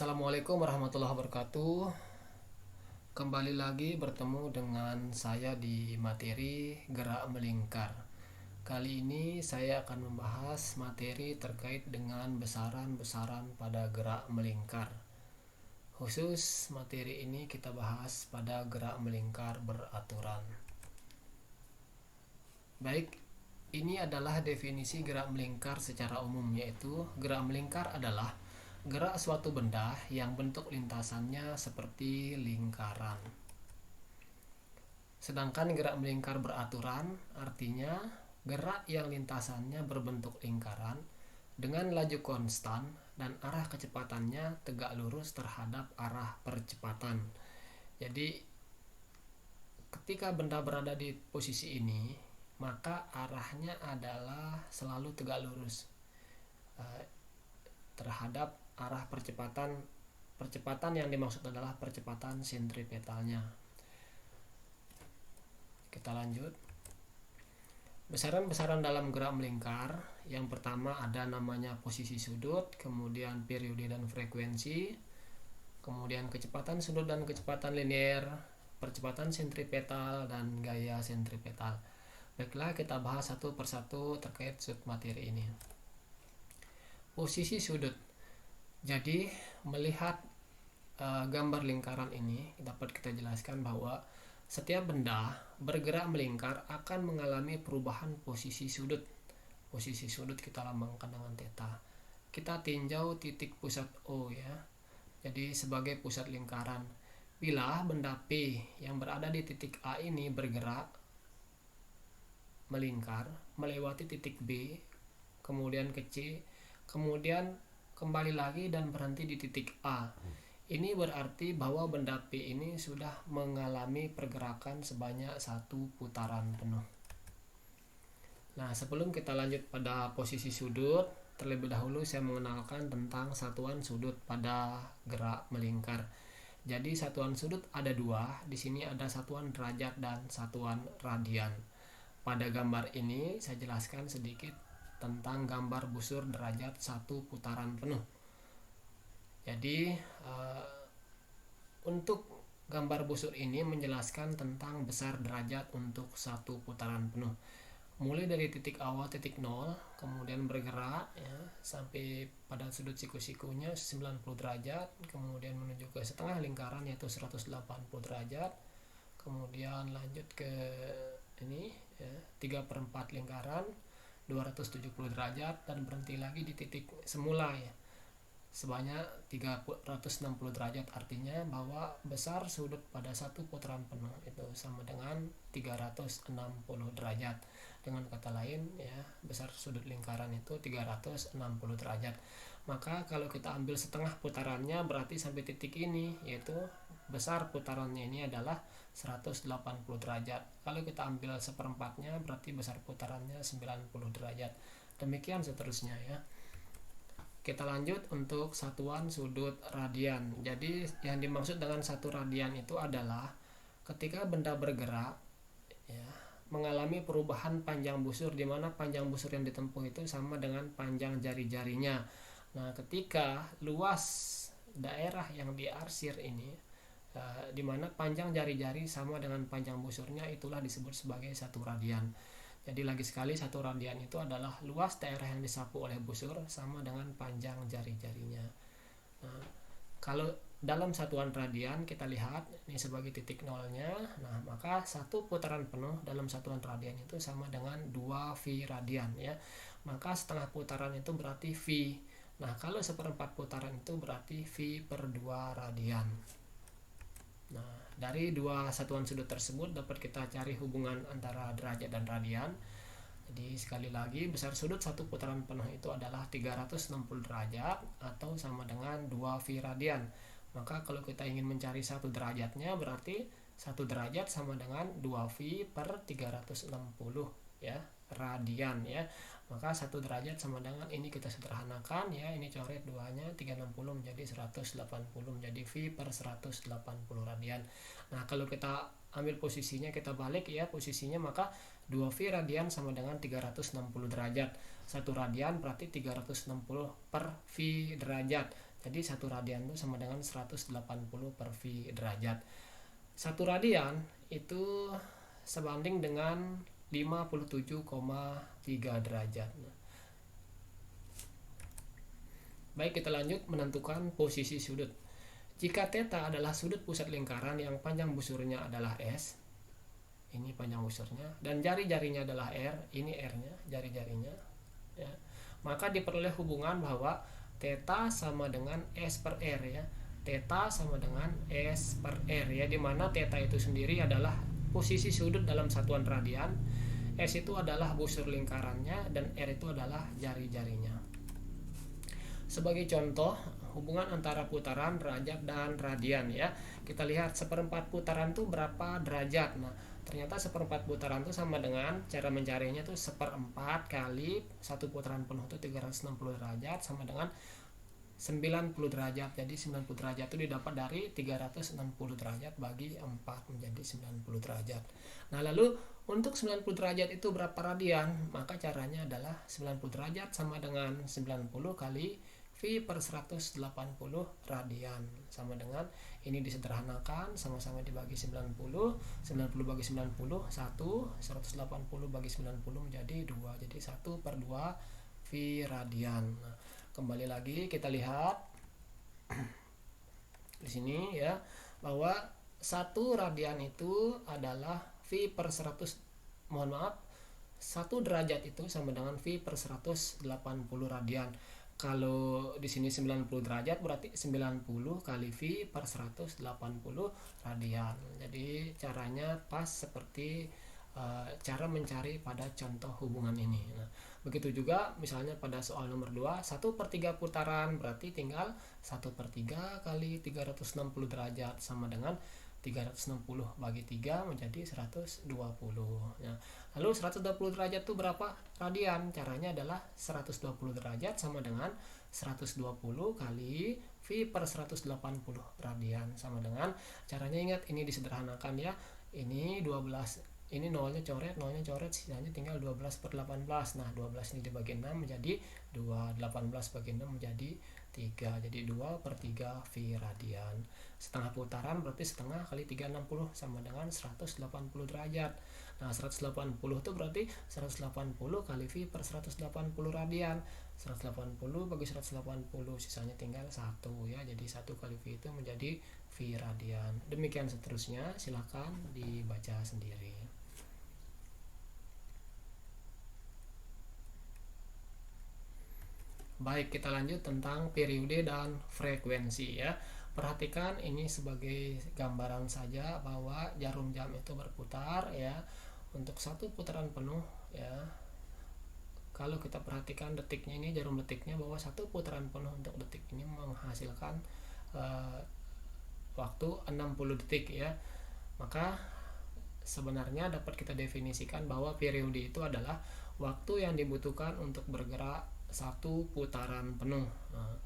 Assalamualaikum warahmatullahi wabarakatuh. Kembali lagi bertemu dengan saya di materi gerak melingkar. Kali ini saya akan membahas materi terkait dengan besaran-besaran pada gerak melingkar. Khusus materi ini kita bahas pada gerak melingkar beraturan. Baik, ini adalah definisi gerak melingkar secara umum, yaitu gerak melingkar adalah gerak suatu benda yang bentuk lintasannya seperti lingkaran. Sedangkan gerak melingkar beraturan artinya gerak yang lintasannya berbentuk lingkaran dengan laju konstan dan arah kecepatannya tegak lurus terhadap arah percepatan. Jadi ketika benda berada di posisi ini, maka arahnya adalah selalu tegak lurus terhadap arah percepatan yang dimaksud adalah percepatan sentripetalnya. Kita lanjut. Besaran-besaran dalam gerak melingkar, yang pertama ada namanya posisi sudut, kemudian periode dan frekuensi, kemudian kecepatan sudut dan kecepatan linear, percepatan sentripetal, dan gaya sentripetal. Baiklah, kita bahas satu persatu terkait submateri ini. Posisi sudut. Jadi melihat gambar lingkaran ini dapat kita jelaskan bahwa setiap benda bergerak melingkar akan mengalami perubahan posisi sudut. Posisi sudut kita lambangkan dengan theta. Kita tinjau titik pusat O ya. Jadi sebagai pusat lingkaran. Bila benda P yang berada di titik A ini bergerak melingkar melewati titik B, kemudian ke C, kemudian kembali lagi dan berhenti di titik A. Ini berarti bahwa benda P ini sudah mengalami pergerakan sebanyak satu putaran penuh. Nah, sebelum kita lanjut pada posisi sudut, terlebih dahulu saya mengenalkan tentang satuan sudut pada gerak melingkar. Jadi satuan sudut ada dua, di sini ada satuan derajat dan satuan radian. Pada gambar ini saya jelaskan sedikit tentang gambar busur derajat satu putaran penuh. Jadi untuk gambar busur ini menjelaskan tentang besar derajat untuk satu putaran penuh. Mulai dari titik awal titik 0, kemudian bergerak ya, sampai pada sudut siku-sikunya 90 derajat, kemudian menuju ke setengah lingkaran yaitu 180 derajat, kemudian lanjut ke ini ya, 3/4 lingkaran 270 derajat dan berhenti lagi di titik semula ya, sebanyak 360 derajat. Artinya bahwa besar sudut pada satu putaran penuh itu sama dengan 360 derajat. Dengan kata lain ya, besar sudut lingkaran itu 360 derajat. Maka kalau kita ambil setengah putarannya berarti sampai titik ini, yaitu besar putarannya ini adalah 180 derajat. Kalau kita ambil seperempatnya berarti besar putarannya 90 derajat. Demikian seterusnya ya. Kita lanjut untuk satuan sudut radian. Jadi yang dimaksud dengan satu radian itu adalah ketika benda bergerak ya, mengalami perubahan panjang busur, di mana panjang busur yang ditempuh itu sama dengan panjang jari-jarinya. Nah, ketika luas daerah yang diarsir ini di mana panjang jari-jari sama dengan panjang busurnya, itulah disebut sebagai satu radian. Jadi lagi sekali, satu radian itu adalah luas daerah yang disapu oleh busur sama dengan panjang jari-jarinya. Nah, kalau dalam satuan radian kita lihat ini sebagai titik nolnya. Nah, maka satu putaran penuh dalam satuan radian itu sama dengan 2 V radian ya. Maka setengah putaran itu berarti V. Nah, kalau seperempat putaran itu berarti V/2 radian. Nah, dari dua satuan sudut tersebut dapat kita cari hubungan antara derajat dan radian. Jadi sekali lagi, besar sudut satu putaran penuh itu adalah 360 derajat atau sama dengan 2 V radian. Maka kalau kita ingin mencari satu derajatnya berarti satu derajat sama dengan 2 V/360 ya, radian ya. Maka satu derajat sama dengan ini, kita sederhanakan ya, ini coret 2-nya 360 menjadi 180 menjadi V/180 radian. Nah, kalau kita ambil posisinya, kita balik ya posisinya, maka 2 V radian sama dengan 360 derajat. 1 radian berarti 360 per V derajat. Jadi 1 radian itu sama dengan 180 per V derajat. 1 radian itu sebanding dengan 57,3 derajat. Baik, kita lanjut menentukan posisi sudut. Jika theta adalah sudut pusat lingkaran yang panjang busurnya adalah S, ini panjang busurnya, dan jari-jarinya adalah R, ini R-nya, jari-jarinya, ya, maka diperoleh hubungan bahwa theta sama dengan S per R, ya. Theta sama dengan S per R, ya, dimana theta itu sendiri adalah posisi sudut dalam satuan radian, S itu adalah busur lingkarannya, dan R itu adalah jari-jarinya. Sebagai contoh, hubungan antara putaran, derajat, dan radian, ya. Kita lihat seperempat putaran itu berapa derajat. Nah, ternyata seperempat putaran itu sama dengan, cara mencarinya itu seperempat kali satu putaran penuh itu 360 derajat sama dengan 90 derajat. Jadi 90 derajat itu didapat dari 360 derajat bagi 4 menjadi 90 derajat. Nah, lalu untuk 90 derajat itu berapa radian? Maka caranya adalah 90 derajat sama dengan 90 kali V per 180 radian, sama dengan ini disederhanakan, sama-sama dibagi 90 bagi 90 1, 180 bagi 90 menjadi 2, jadi 1 per 2 V radian. Nah, kembali lagi kita lihat di sini, ya, bahwa 1 radian itu adalah V per 100, mohon maaf, 1 derajat itu sama dengan V per 180 radian. Kalau di sini 90 derajat berarti 90 kali V per 180 radian. Jadi caranya pas seperti cara mencari pada contoh hubungan ini. Nah, begitu juga misalnya pada soal nomor 2, 1/3 putaran berarti tinggal 1/3 kali 360 derajat sama dengan 360 bagi 3 menjadi 120. Nah, lalu 120 derajat itu berapa radian? Caranya adalah 120 derajat sama dengan 120 kali V per 180 radian, sama dengan, caranya ingat ini disederhanakan, ya. Ini 12, ini nolnya coret, sisanya tinggal 12/18. Nah, 12 ini dibagi 6 menjadi 2, 18 bagi 6 menjadi 3, jadi 2/3 V radian. Setengah putaran berarti setengah kali 360 sama dengan 180 derajat. Nah, 180 itu berarti 180 kali V per 180 radian. 180 bagi 180, sisanya tinggal 1, ya. Jadi 1 kali V itu menjadi V radian. Demikian seterusnya, silakan dibaca sendiri. Baik, kita lanjut tentang periode dan frekuensi, ya. Perhatikan ini sebagai gambaran saja bahwa jarum jam itu berputar, ya. Untuk satu putaran penuh, ya. Kalau kita perhatikan detiknya ini, jarum detiknya, bahwa satu putaran penuh untuk detik ini menghasilkan waktu 60 detik, ya. Maka sebenarnya dapat kita definisikan bahwa periode itu adalah waktu yang dibutuhkan untuk bergerak satu putaran penuh. Nah,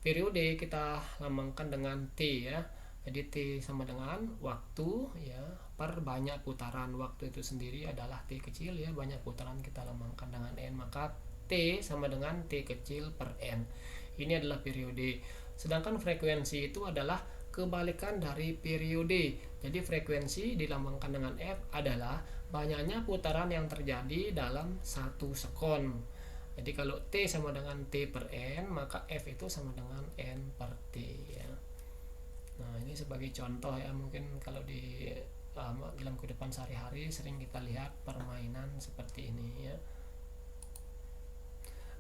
periode kita lambangkan dengan T, ya. Jadi T sama dengan waktu, ya, per banyak putaran. Waktu itu sendiri adalah T kecil, ya, banyak putaran kita lambangkan dengan N, maka T sama dengan T kecil per N. Ini adalah periode. Sedangkan frekuensi itu adalah kebalikan dari periode. Jadi frekuensi dilambangkan dengan F adalah banyaknya putaran yang terjadi dalam 1 sekon. Jadi kalau T sama dengan T per N, maka F itu sama dengan N per T, ya. Nah, ini sebagai contoh, ya. Mungkin kalau di dalam kehidupan sehari-hari sering kita lihat permainan seperti ini, ya.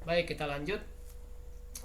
Baik, kita lanjut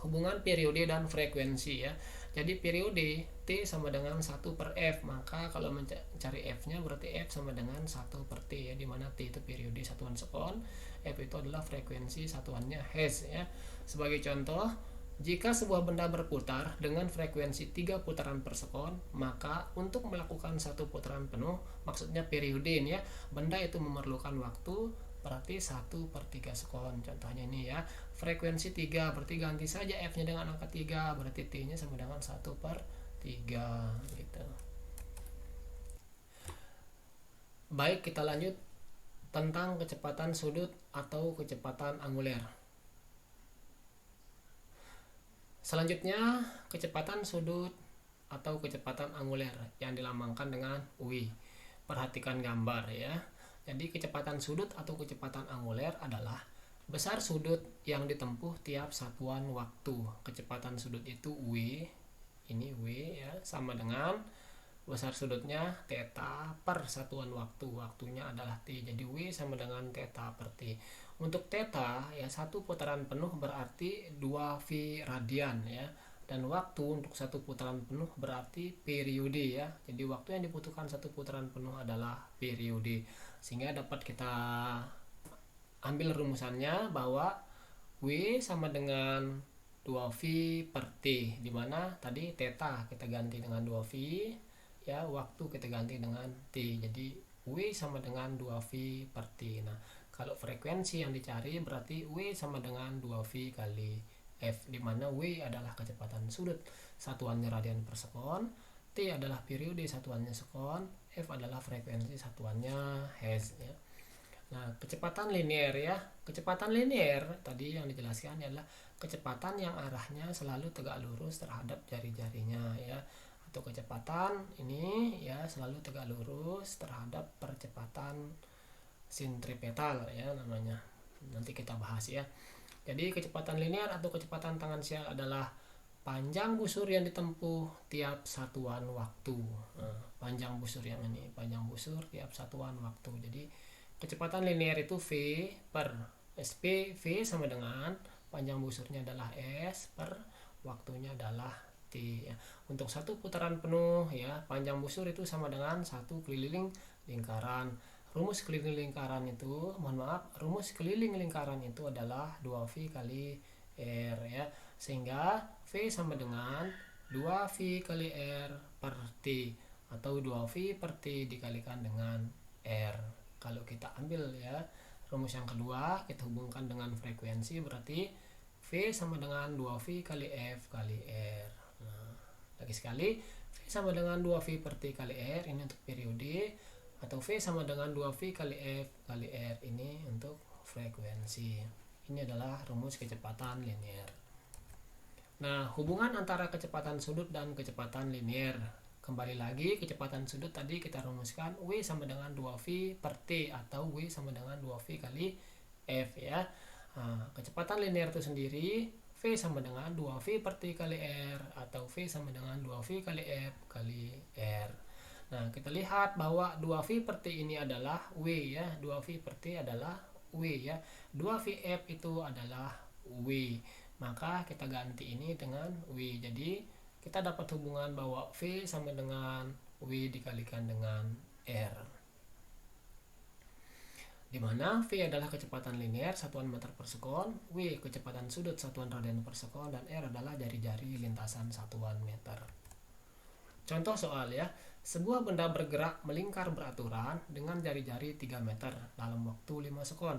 hubungan periode dan frekuensi, ya. Jadi periode T sama dengan 1 per F, maka kalau mencari F-nya berarti F sama dengan 1 per T, ya, dimana T itu periode satuan sekon, F itu adalah frekuensi satuannya Hertz, ya. Sebagai contoh, jika sebuah benda berputar dengan frekuensi 3 putaran per sekon, maka untuk melakukan satu putaran penuh, maksudnya periode ini, ya, benda itu memerlukan waktu berarti 1/3 sekon. Contohnya ini, ya, frekuensi 3 berarti ganti saja F-nya dengan angka 3, berarti T-nya sama dengan 1/3, gitu. Baik, kita lanjut tentang kecepatan sudut atau kecepatan anguler. Selanjutnya kecepatan sudut atau kecepatan anguler yang dilambangkan dengan W. Perhatikan gambar ya. Jadi kecepatan sudut atau kecepatan anguler adalah besar sudut yang ditempuh tiap satuan waktu. Kecepatan sudut itu W, ini W ya, sama dengan besar sudutnya theta per satuan waktu. Waktunya adalah T. Jadi W sama dengan theta per T. Untuk theta ya, satu putaran penuh berarti 2V radian ya. Dan waktu untuk satu putaran penuh berarti periode ya. Jadi waktu yang dibutuhkan satu putaran penuh adalah periode. Sehingga dapat kita ambil rumusannya bahwa W sama dengan 2V per T, dimana tadi theta kita ganti dengan 2V ya, waktu kita ganti dengan T. Jadi W sama dengan 2V per T. Nah, kalau frekuensi yang dicari berarti W sama dengan 2V kali F, dimana W adalah kecepatan sudut, satuannya radian per sekon, T adalah periode, satuannya sekon, F adalah frekuensi, satuannya hertz ya. Nah, kecepatan linear ya. Kecepatan linear tadi yang dijelaskan adalah kecepatan yang arahnya selalu tegak lurus terhadap jari-jarinya ya. Atau kecepatan ini ya selalu tegak lurus terhadap percepatan sentripetal ya namanya. Nanti kita bahas ya. Jadi kecepatan linear atau kecepatan tangensial adalah panjang busur yang ditempuh tiap satuan waktu. Nah, panjang busur yang ini, panjang busur tiap satuan waktu. Jadi kecepatan linear itu V per SP, V sama dengan panjang busurnya adalah S per waktunya adalah T ya. Untuk satu putaran penuh ya, panjang busur itu sama dengan satu keliling lingkaran. Rumus keliling lingkaran itu, rumus keliling lingkaran itu adalah 2V kali R ya. Sehingga V sama dengan 2V kali R per T atau 2V per T dikalikan dengan R. Kalau kita ambil ya rumus yang kedua, kita hubungkan dengan frekuensi, berarti V sama dengan 2V kali F kali R. Nah, lagi sekali, V sama dengan 2V per T kali R ini untuk periode, atau V sama dengan 2V kali F kali R ini untuk frekuensi. Ini adalah rumus kecepatan linear. Nah, hubungan antara kecepatan sudut dan kecepatan linear. Kembali lagi, kecepatan sudut tadi kita rumuskan W sama dengan 2V per T atau W sama dengan 2V kali F ya. Nah, kecepatan linear itu sendiri V sama dengan 2V per T kali R atau V sama dengan 2V kali F kali R. Nah, kita lihat bahwa 2V per T ini adalah W ya. 2V per T adalah W ya. 2VF itu adalah W. Maka kita ganti ini dengan W. Jadi kita dapat hubungan bahwa V sama dengan W dikalikan dengan R. Di mana V adalah kecepatan linear satuan meter per sekon, W kecepatan sudut satuan radian per sekon, dan R adalah jari-jari lintasan satuan meter. Contoh soal ya, sebuah benda bergerak melingkar beraturan dengan jari-jari 3 meter dalam waktu 5 sekon.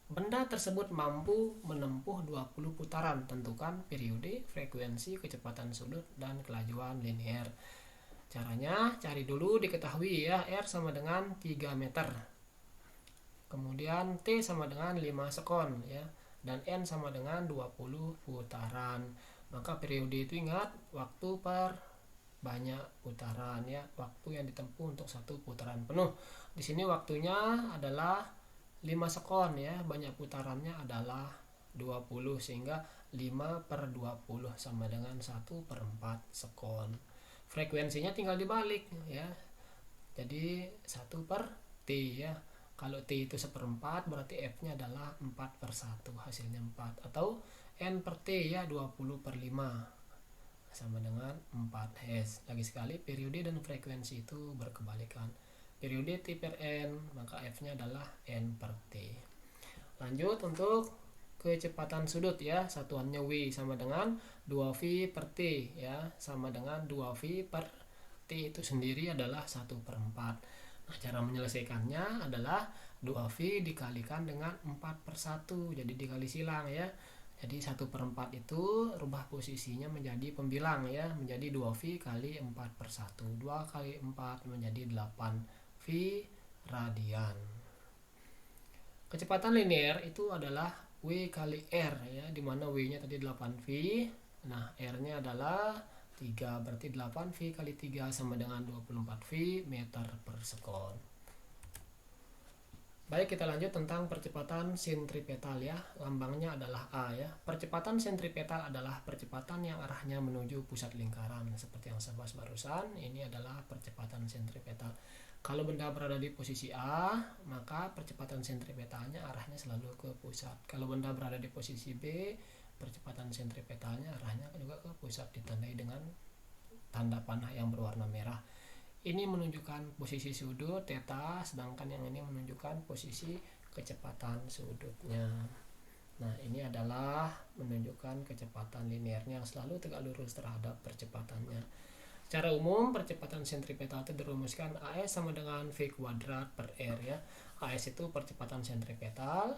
Benda tersebut mampu menempuh 20 putaran. Tentukan periode, frekuensi, kecepatan sudut, dan kelajuan linear. Caranya, cari dulu diketahui ya, R sama dengan 3 meter. Kemudian T sama dengan 5 sekon ya, dan N sama dengan 20 putaran. Maka periode itu ingat waktu per banyak putaran ya, waktu yang ditempuh untuk satu putaran penuh. Di sini waktunya adalah 5 sekon ya, banyak putarannya adalah 20, sehingga 5 per 20 sama dengan 1 per 4 sekon. Frekuensinya tinggal dibalik ya, jadi 1 per T ya. Kalau T itu 1/4 berarti F nya adalah 4 per 1, hasilnya 4, atau N per T ya, 20 per 5 sama dengan 4 Hz. Lagi sekali, periode dan frekuensi itu berkebalikan. Periode T per N, maka F nya adalah N per T. Lanjut untuk kecepatan sudut ya, satuannya W sama dengan 2V per T ya, sama dengan 2V per T itu sendiri adalah 1/4. Nah, cara menyelesaikannya adalah 2V dikalikan dengan 4 per 1, jadi dikali silang ya. Jadi 1/4 itu rubah posisinya menjadi pembilang ya, menjadi 2V kali 4 per 1. 2 kali 4 menjadi 8V radian. Kecepatan linear itu adalah W kali R ya, dimana W nya tadi 8V, Nah, R-nya adalah 3, berarti 8V kali 3 sama dengan 24V meter per sekon. Baik, kita lanjut tentang percepatan sentripetal ya. Lambangnya adalah A ya. Percepatan sentripetal adalah percepatan yang arahnya menuju pusat lingkaran. Seperti yang saya bahas barusan, ini adalah percepatan sentripetal. Kalau benda berada di posisi A, maka percepatan sentripetalnya arahnya selalu ke pusat. Kalau benda berada di posisi B, percepatan sentripetalnya arahnya juga ke pusat, ditandai dengan tanda panah yang berwarna merah. Ini menunjukkan posisi sudut theta, sedangkan yang ini menunjukkan posisi kecepatan sudutnya. Nah, ini adalah menunjukkan kecepatan linearnya yang selalu tegak lurus terhadap percepatannya. Secara umum, percepatan sentripetal itu dirumuskan AS sama dengan V kuadrat per R ya. AS itu percepatan sentripetal,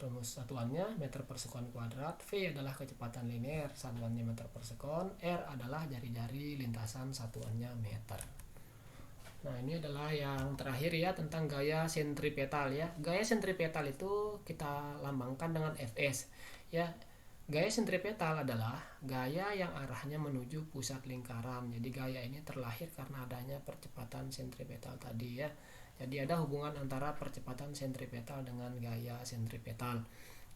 rumus satuannya meter per sekon kuadrat. V adalah kecepatan linear, satuannya meter per sekon. R adalah jari-jari lintasan, satuannya meter. Nah, ini adalah yang terakhir ya, tentang gaya sentripetal ya. Gaya sentripetal itu kita lambangkan dengan Fs ya. Gaya sentripetal adalah gaya yang arahnya menuju pusat lingkaran. Jadi gaya ini terlahir karena adanya percepatan sentripetal tadi ya. Jadi ada hubungan antara percepatan sentripetal dengan gaya sentripetal.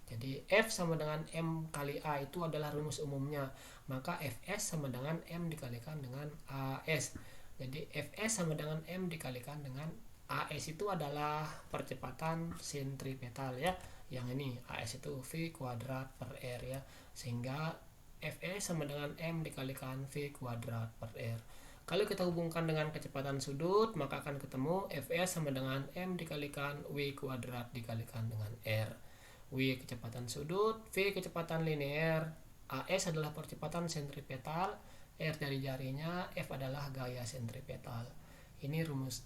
Jadi F sama dengan M kali A itu adalah rumus umumnya. Maka Fs sama dengan M dikalikan dengan AS. Jadi Fs sama dengan M dikalikan dengan AS itu adalah percepatan sentripetal ya. Yang ini AS itu V kuadrat per R ya. Sehingga Fs sama dengan M dikalikan V kuadrat per R. Kalau kita hubungkan dengan kecepatan sudut, maka akan ketemu Fs sama dengan M dikalikan W kuadrat dikalikan dengan R. W kecepatan sudut, V kecepatan linear, AS adalah percepatan sentripetal, R jari-jarinya, F adalah gaya sentripetal. Ini rumus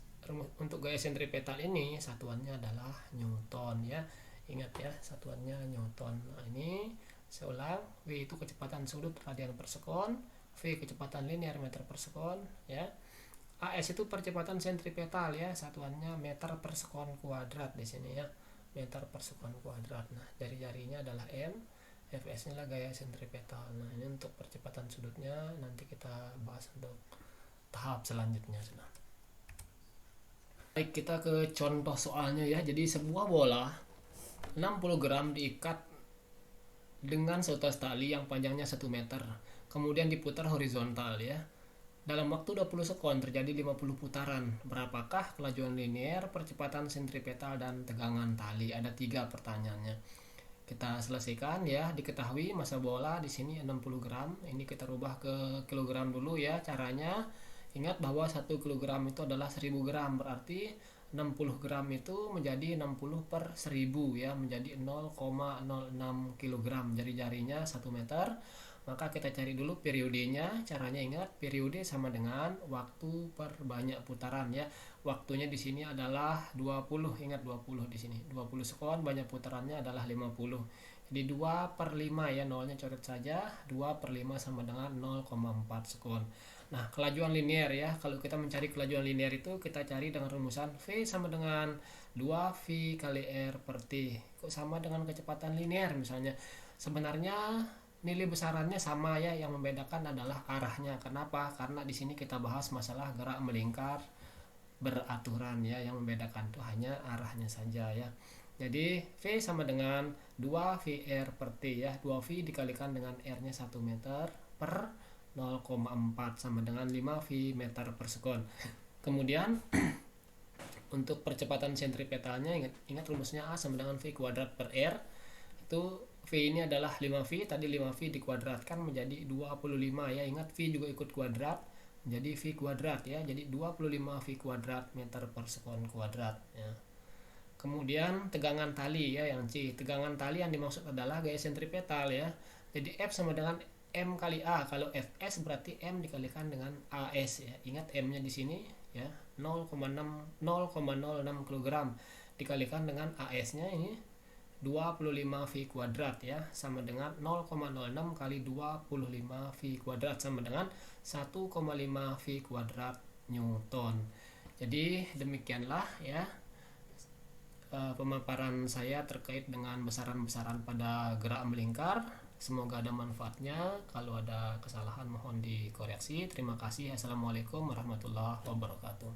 untuk gaya sentripetal ini satuannya adalah Newton ya. Ingat ya, satuannya Newton. Nah, ini saya ulang, W itu kecepatan sudut radian per sekon, V kecepatan linear meter per sekon ya. AS itu percepatan sentripetal ya, satuannya meter per sekon kuadrat di sini ya. Meter per sekon kuadrat. Nah, jari-jarinya adalah M. Fs inilah gaya sentripetal. Nah, ini untuk percepatan sudutnya nanti kita bahas untuk tahap selanjutnya. Baik, kita ke contoh soalnya ya. Jadi sebuah bola 60 gram diikat dengan seutas tali yang panjangnya 1 meter. Kemudian diputar horizontal ya. Dalam waktu 20 sekon terjadi 50 putaran. Berapakah kelajuan linear, percepatan sentripetal, dan tegangan tali? Ada 3 pertanyaannya. Kita selesaikan ya. Diketahui massa bola di sini 60 gram. Ini kita rubah ke kilogram dulu ya caranya. Ingat bahwa 1 kilogram itu adalah 1000 gram. Berarti 60 gram itu menjadi 60 per 1000 ya. Menjadi 0,06 kilogram. Jari-jarinya 1 meter. Maka kita cari dulu periodenya. Caranya ingat, periode sama dengan waktu per banyak putaran ya. Waktunya di sini adalah 20. Ingat 20 di sini. 20 sekon, banyak putarannya adalah 50. Jadi 2 per 5 ya, nolnya coret saja. 2 per 5 sama dengan 0,4 sekon. Nah, kelajuan linear ya. Kalau kita mencari kelajuan linear itu kita cari dengan rumusan V sama dengan 2V kali R per T. Kok sama dengan kecepatan linear misalnya? Sebenarnya nilai besarannya sama ya, yang membedakan adalah arahnya. Kenapa? Karena di sini kita bahas masalah gerak melingkar beraturan ya, yang membedakan itu hanya arahnya saja ya. Jadi V sama dengan 2VR per T ya. 2V dikalikan dengan R-nya 1 meter per 0,4 sama dengan 5V meter per sekon. Kemudian untuk percepatan sentripetalnya ingat rumusnya A sama dengan V kuadrat per R. Itu V ini adalah 5V, tadi 5V dikuadratkan menjadi 25 ya. Ingat V juga ikut kuadrat, jadi V kuadrat ya. Jadi 25V kuadrat meter per sekon kuadrat ya. Kemudian tegangan tali ya, yang C. Tegangan tali yang dimaksud adalah gaya sentripetal ya. Jadi F sama dengan M kali A. Kalau Fs berarti M dikalikan dengan AS ya. Ingat M-nya di sini ya, 0,06 kg dikalikan dengan AS-nya ini 25V kuadrat ya, sama dengan 0,06 kali 25V kuadrat sama dengan 1,5V kuadrat Newton. Jadi demikianlah ya pemaparan saya terkait dengan besaran-besaran pada gerak melingkar. Semoga ada manfaatnya. Kalau ada kesalahan mohon dikoreksi. Terima kasih. Assalamualaikum warahmatullahi wabarakatuh.